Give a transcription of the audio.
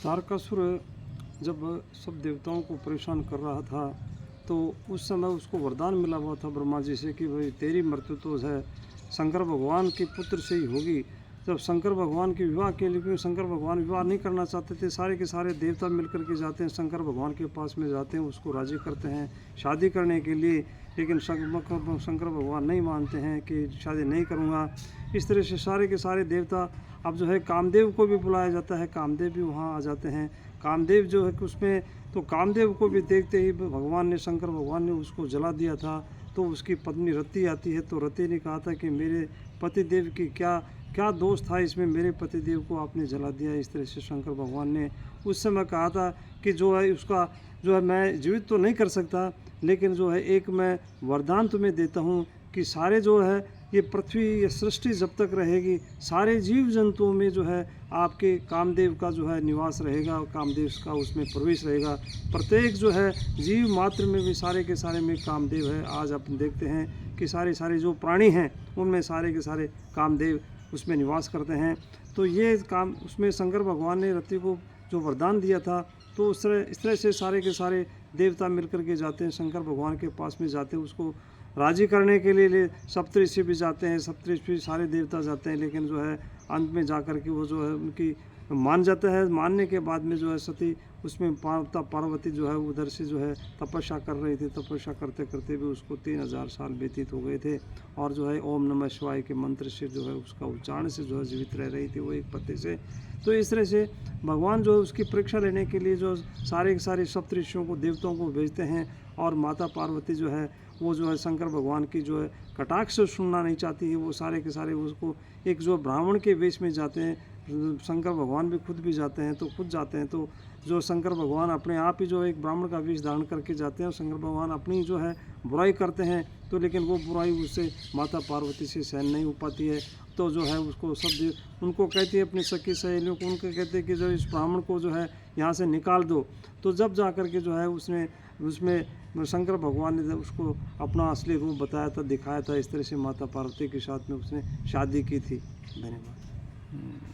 तारकासुर जब सब देवताओं को परेशान कर रहा था तो उस समय उसको वरदान मिला हुआ था ब्रह्मा जी से कि भाई तेरी मृत्यु तो है शंकर भगवान के पुत्र से ही होगी। जब शंकर भगवान के विवाह के लिए, क्योंकि शंकर भगवान विवाह नहीं करना चाहते थे, सारे के सारे देवता मिलकर के जाते हैं शंकर भगवान के पास में, जाते हैं उसको राजी करते हैं शादी करने के लिए, लेकिन शंकर भगवान नहीं मानते हैं कि शादी नहीं करूँगा। इस तरह से सारे के सारे देवता, अब जो है कामदेव को भी बुलाया जाता है, कामदेव भी वहाँ आ जाते हैं। कामदेव जो है कि उसमें तो कामदेव को भी देखते ही भगवान ने, शंकर भगवान ने उसको जला दिया था। तो उसकी पत्नी रति आती है, तो रति ने कहा था कि मेरे पतिदेव की क्या दोष था इसमें, मेरे पतिदेव को आपने जला दिया। इस तरह से शंकर भगवान ने उस समय कहा था कि जो है उसका जो है मैं जीवित तो नहीं कर सकता, लेकिन जो है एक मैं वरदान तुम्हें देता हूँ कि सारे जो है ये पृथ्वी, ये सृष्टि जब तक रहेगी, सारे जीव जंतुओं में जो है आपके कामदेव का जो है निवास रहेगा, कामदेव का उसमें प्रवेश रहेगा। प्रत्येक जो है जीव मात्र में भी सारे के सारे में कामदेव है। आज अपन देखते हैं कि सारे जो प्राणी हैं उनमें सारे के सारे कामदेव उसमें निवास करते हैं। तो ये काम उसमें शंकर भगवान ने रति को जो वरदान दिया था, तो इस तरह से सारे के सारे देवता मिलकर के जाते हैं शंकर भगवान के पास में, जाते हैं उसको राजी करने के लिए। सप्तऋषि भी जाते हैं, सप्तऋषि सारे देवता जाते हैं, लेकिन जो है अंत में जाकर के वो जो है उनकी मान जाता है। मानने के बाद में जो है सती उसमें पार्वती जो है उधर से जो है तपस्या कर रही थी। तपस्या करते करते भी उसको 3000 साल व्यतीत हो गए थे, और जो है ओम नमः शिवाय के मंत्र से जो है उसका उच्चारण से जो है जीवित रह रही थी वो एक पत्ते से। तो इस तरह से भगवान जो है उसकी परीक्षा लेने के लिए जो सारे के सारे सप्तऋषियों को, देवताओं को भेजते हैं, और माता पार्वती जो है वो जो है शंकर भगवान की जो है कटाक्ष सुनना नहीं चाहती है। वो सारे के सारे उसको एक जो ब्राह्मण के वेश में जाते हैं, शंकर भगवान भी खुद भी जाते हैं, तो खुद जाते हैं तो जो शंकर भगवान अपने आप ही जो एक ब्राह्मण का वेश धारण करके जाते हैं, और शंकर भगवान अपनी जो है बुराई करते हैं, तो लेकिन वो बुराई उससे माता पार्वती से सहन नहीं हो पाती है। तो जो है उसको सब उनको कहती है, अपनी सखी सहेलियों को उनको कहते हैं कि जो इस ब्राह्मण को जो है यहाँ से निकाल दो। तो जब जा कर के जो है उसमें शंकर भगवान ने उसको अपना असली रूप बताया था, दिखाया था। इस तरह से माता पार्वती के साथ में उसने शादी की थी। धन्यवाद।